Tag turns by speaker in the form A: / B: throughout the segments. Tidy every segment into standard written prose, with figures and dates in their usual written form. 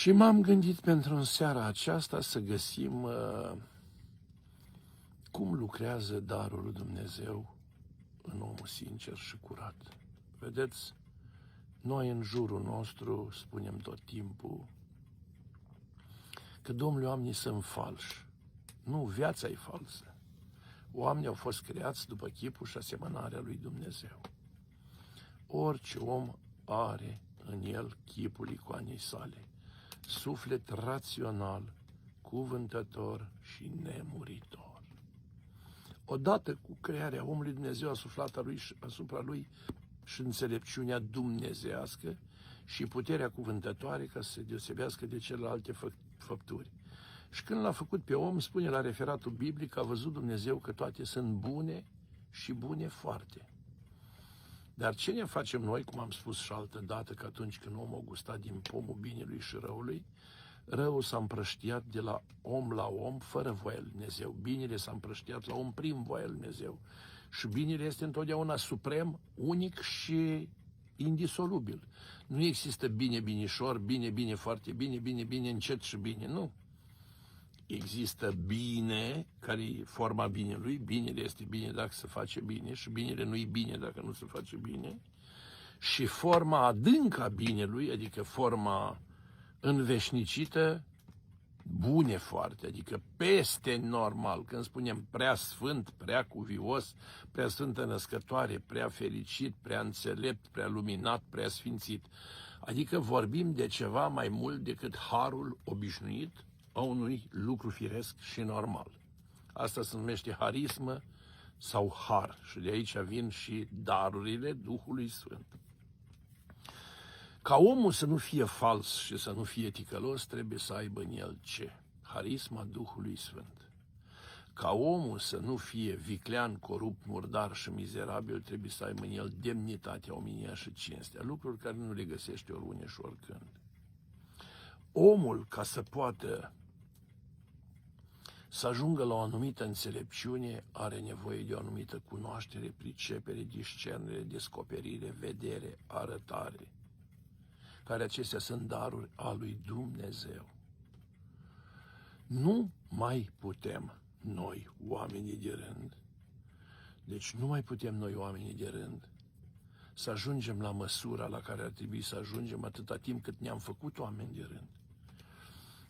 A: Și m-am gândit pentru în seara aceasta să găsim cum lucrează darul lui Dumnezeu în omul sincer și curat. Vedeți, noi în jurul nostru spunem tot timpul că, domnule, oamenii sunt falși. Nu, viața e falsă. Oamenii au fost creați după chipul și asemănarea lui Dumnezeu. Orice om are în el chipul icoanei sale, suflet rațional, cuvântător și nemuritor. Odată cu crearea omului, Dumnezeu a suflat asupra lui și înțelepciunea dumnezească și puterea cuvântătoare ca să se deosebească de celelalte făpturi. Și când l-a făcut pe om, spune la referatul biblic că a văzut Dumnezeu că toate sunt bune și bune foarte. Dar ce ne facem noi, cum am spus și altă dată, că atunci când omul a gustat din pomul binelui și răului, răul s-a împrăștiat de la om la om, fără voia lui Dumnezeu. Binele s-a împrăștiat la om prin voia lui Dumnezeu. Și binele este întotdeauna suprem, unic și indisolubil. Nu există bine, binișor, bine, bine, foarte bine, bine, bine, încet și bine. Nu. Există bine, care e forma binelui. Binele este bine dacă se face bine și binele nu e bine dacă nu se face bine. Și forma adâncă a binelui, adică forma înveșnicită, bune foarte, adică peste normal. Când spunem prea sfânt, prea cuvios, prea sfântă născătoare, prea fericit, prea înțelept, prea luminat, prea sfințit. Adică vorbim de ceva mai mult decât harul obișnuit a unui lucru firesc și normal. Asta se numește harismă sau har și de aici vin și darurile Duhului Sfânt. Ca omul să nu fie fals și să nu fie ticălos, trebuie să aibă în el ce? Harisma Duhului Sfânt. Ca omul să nu fie viclean, corupt, murdar și mizerabil, trebuie să aibă în el demnitatea, omenia și cinstea, lucruri care nu le găsește oriunde și oricând. Omul, ca să poată să ajungă la o anumită înțelepciune, are nevoie de o anumită cunoaștere, pricepere, discernere, descoperire, vedere, arătare, care acestea sunt daruri a lui Dumnezeu. Nu mai putem noi, oamenii de rând, deci nu mai putem noi, oamenii de rând, să ajungem la măsura la care ar trebui să ajungem atâta timp cât ne-am făcut oameni de rând.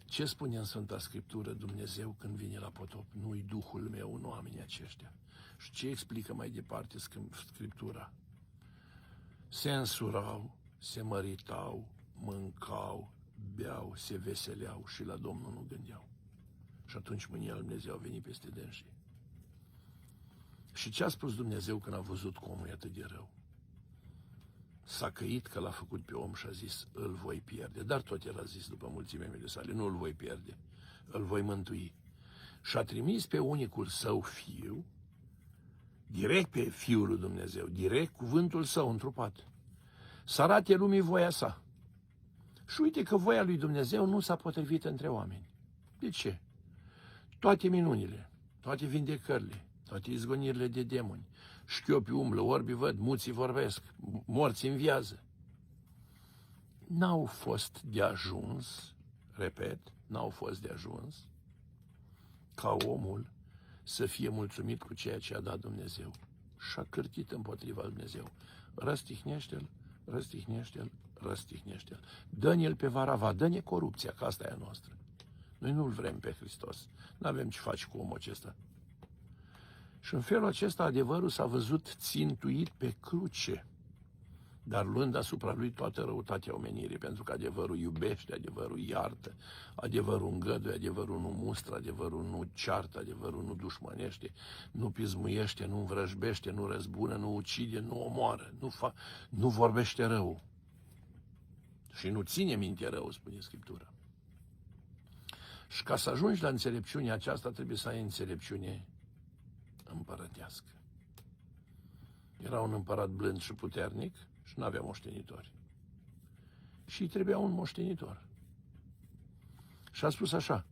A: Ce spune în Sfânta Scriptură Dumnezeu când vine la potop? Nu-i Duhul meu în oamenii aceștia. Și ce explică mai departe Scriptura? Se însurau, se măritau, mâncau, beau, se veseleau și la Domnul nu gândeau. Și atunci mânia lui Dumnezeu a venit peste dânsii. Și ce a spus Dumnezeu când a văzut că omul e atât de rău? S-a căit că l-a făcut pe om și a zis, îl voi pierde. Dar tot el a zis după mulțimea mele sale, nu îl voi pierde, îl voi mântui. Și a trimis pe unicul său fiu, direct pe Fiul lui Dumnezeu, direct cuvântul său întrupat, să arate lumii voia sa. Și uite că voia lui Dumnezeu nu s-a potrivit între oameni. De ce? Toate minunile, toate vindecările, toate izgonirile de demoni, șchiopii umblă, orbii văd, muții vorbesc, morții înviază. N-au fost de ajuns, repet, n-au fost de ajuns ca omul să fie mulțumit cu ceea ce a dat Dumnezeu. Și-a cârtit împotriva lui Dumnezeu. Răstihnește-l, răstihnește-l, răstihnește-l. Dă-ne-l pe Varava, dă-ne corupția, că asta e a noastră. Noi nu-l vrem pe Hristos. N-avem ce face cu omul acesta. Și în felul acesta adevărul s-a văzut țintuit pe cruce, dar luând asupra lui toată răutatea omenirii, pentru că adevărul iubește, adevărul iartă, adevărul îngăduie, adevărul nu mustră, adevărul nu ceartă, adevărul nu dușmănește, nu pismuiește, nu învrăjbește, nu răzbună, nu ucide, nu omoară, nu vorbește rău. Și nu ține minte rău, spune Scriptura. Și ca să ajungi la înțelepciunea aceasta, trebuie să ai înțelepciune împărătească. Era un împărat blând și puternic și nu avea moștenitori. Și îi trebuia un moștenitor. Și a spus așa,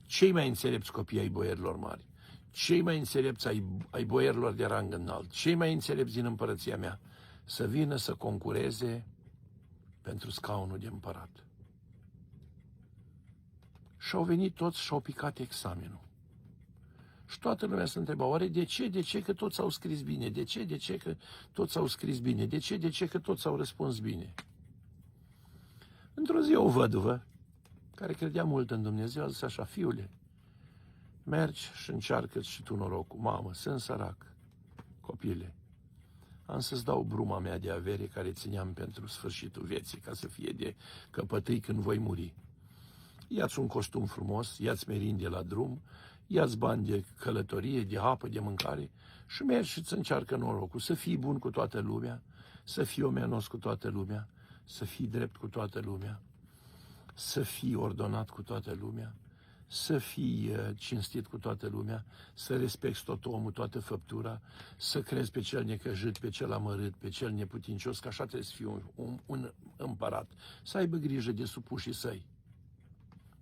A: cei mai înțelepți copii ai boierilor mari, cei mai înțelepți ai boierilor de rang înalt, cei mai înțelepți din împărăția mea, să vină să concureze pentru scaunul de împărat. Și au venit toți și au picat examenul. Și toată lumea se întreba, oare de ce? De ce că toți au scris bine? De ce? De ce că toți au scris bine? De ce? De ce că toți au răspuns bine? Într-o zi o văduvă, care credea mult în Dumnezeu, a zis așa, fiule, mergi și încearcă și tu norocul. Mamă, sunt sărac, copile, am să-ți dau bruma mea de avere care țineam pentru sfârșitul vieții, ca să fie de căpătâi când voi muri. Ia-ți un costum frumos, ia-ți merinde la drum, ia-ți bani de călătorie, de apă, de mâncare și mergi și îți încearcă norocul, să fii bun cu toată lumea, să fii omenos cu toată lumea, să fii drept cu toată lumea, să fii ordonat cu toată lumea, să fii cinstit cu toată lumea, să respecti tot omul, toată făptura, să crezi pe cel necăjit, pe cel amărât, pe cel neputincios, că așa trebuie să fii un împărat, să aibă grijă de supușii săi.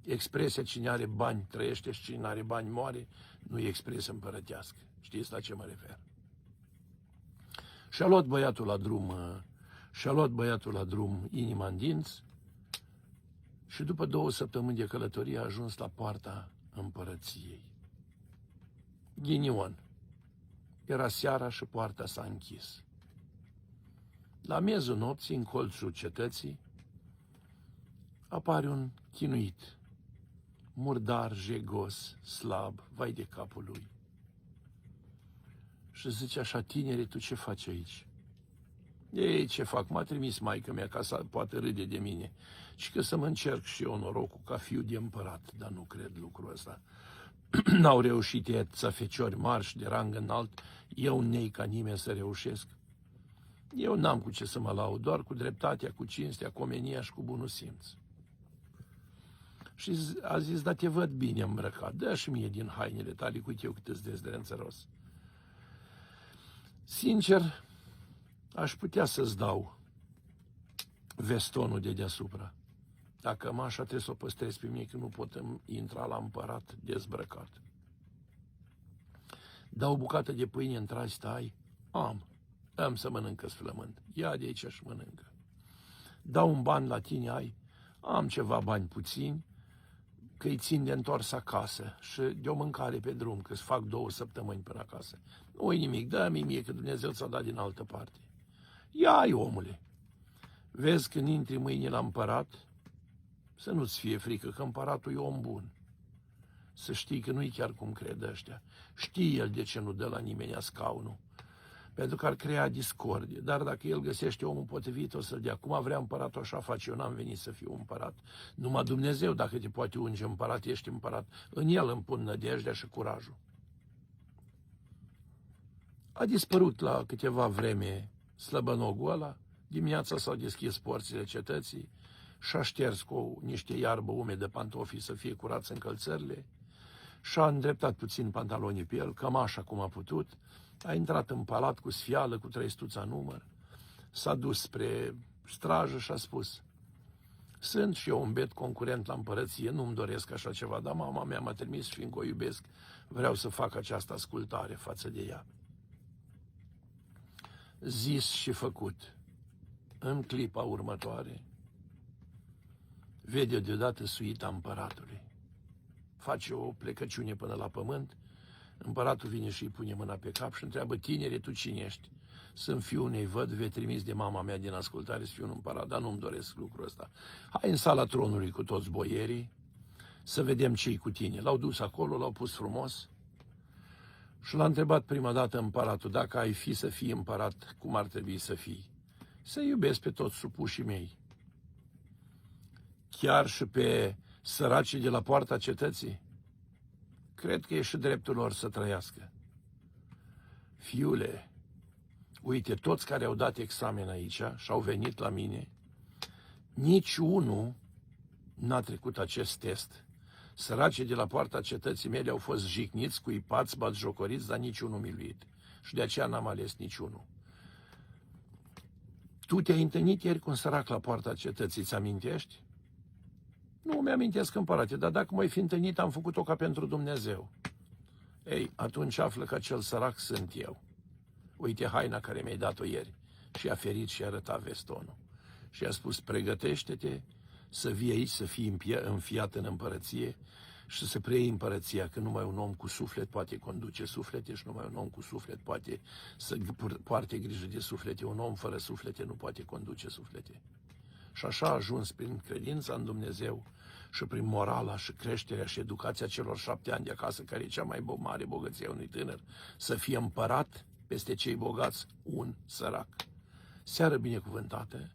A: Expresia cine are bani trăiește și cine are bani moare, nu e expresia împărătească. Știți la ce mă refer? Și-a luat băiatul la drum, inima în dinți, și după 2 săptămâni de călătorie a ajuns la poarta împărăției. Ghinion. Era seara și poarta s-a închis. La miezul nopții, în colțul cetății, apare un chinuit, murdar, jegos, slab, vai de capul lui. Și zice așa, tinere, tu ce faci aici? Ei, ce fac? M-a trimis maică-mea ca să poată râde de mine și că să mă încerc și eu norocul ca fiu de împărat, dar nu cred lucrul ăsta. N-au reușit ei atâția feciori mari și de rang înalt, eu nei ca nimeni să reușesc. Eu n-am cu ce să mă laud, doar cu dreptatea, cu cinstea, cu omenia și cu bunul simț. Și a zis, da, te văd bine îmbrăcat, dă și mie din hainele tale, cu eu cât îți dezdențăros. Sincer, aș putea să-ți dau vestonul de deasupra. Dacă cămașa trebuie să o păstrez pe mine, că nu pot intra la împărat dezbrăcat. Dau o bucată de pâine în traistă ai? Am să mănâncă flământ. Ia de aici și mănâncă. Dau un ban la tine ai? Am ceva bani puțini, că îi țin de întors acasă și de o mâncare pe drum, că îți fac 2 săptămâni până acasă. Nu-i nimic, dă-mi mie, că Dumnezeu ți-a dat din altă parte. Ia-i, omule! Vezi când intri mâine la împărat, să nu-ți fie frică, că împăratul e om bun. Să știi că nu-i chiar cum cred ăștia. Știe el de ce nu dă la nimeni scaunul. Pentru că ar crea discordie. Dar dacă el găsește omul potrivit, o să-l dea. Cum vrea împăratul, așa face. Eu n-am venit să fiu împărat. Numai Dumnezeu, dacă te poate unge împărat, ești împărat. În el îmi pun nădejdea și curajul. A dispărut la câteva vreme slăbănogul ăla. Dimineața s-au deschis porțile cetății și-a șters cu niște iarbă umedă pantofii să fie curați încălțările și-a îndreptat puțin pantalonii pe el, cămașa cum a putut, a intrat în palat cu sfială, cu trăistuța în număr, s-a dus spre strajă și a spus: sunt și eu un biet concurent la împărăție, nu-mi doresc așa ceva, dar mama mea m-a trimis, fiindcă o iubesc, vreau să fac această ascultare față de ea. Zis și făcut. În clipa următoare, vede deodată suita împăratului. Face o plecăciune până la pământ, împăratul vine și îi pune mâna pe cap și întreabă: tinere, tu cine ești? Sunt fiul unei văduve trimis de mama mea din ascultare să fiu un împărat, dar nu-mi doresc lucrul ăsta. Hai în sala tronului cu toți boierii, să vedem ce-i cu tine. L-au dus acolo, l-au pus frumos și l-a întrebat prima dată împăratul: dacă ai fi să fii împărat, cum ar trebui să fii? Să iubesc pe toți supușii mei, chiar și pe săracii de la poarta cetății. Cred că e și dreptul lor să trăiască. Fiule, uite, toți care au dat examen aici și au venit la mine, niciunul n-a trecut acest test. Săracii de la poarta cetății mele au fost jigniți, cuipați, batjocoriți, dar niciunul miluit. Și de aceea n-am ales niciunul. Tu te-ai întâlnit ieri cu un sărac la poarta cetății, ți amintești? Nu mi-amintesc, împărate, dar dacă m-ai fi întâlnit, am făcut-o ca pentru Dumnezeu. Ei, atunci află că acel sărac sunt eu. Uite haina care mi-ai dat-o ieri. Și a ferit și a arătat vestonul. Și a spus: pregătește-te să vii aici, să fii înfiat în împărăție și să preiei împărăția, că numai un om cu suflet poate conduce suflete și numai un om cu suflet poate să poarte grijă de suflete. Un om fără suflete nu poate conduce suflete. Și așa a ajuns prin credința în Dumnezeu și prin morala și creșterea și educația celor 7 ani de acasă, care e cea mai mare bogăție a unui tânăr, să fie împărat peste cei bogați, un sărac. Seară binecuvântată,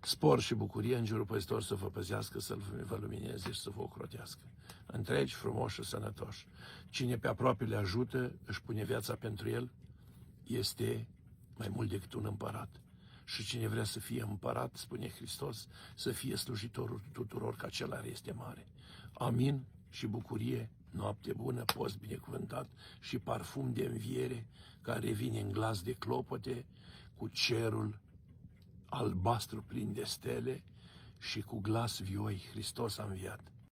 A: spor și bucurie, Îngerul Păzitor să vă păzească, să vă lumineze și să vă ocrotească. Întregi, frumoși și sănătoși. Cine pe aproape le ajută, își pune viața pentru el, este mai mult decât un împărat. Și cine vrea să fie împărat, spune Hristos, să fie slujitorul tuturor, că acela este mare. Amin și bucurie, noapte bună, post binecuvântat și parfum de înviere care vine în glas de clopote, cu cerul albastru plin de stele și cu glas vioi, Hristos a înviat.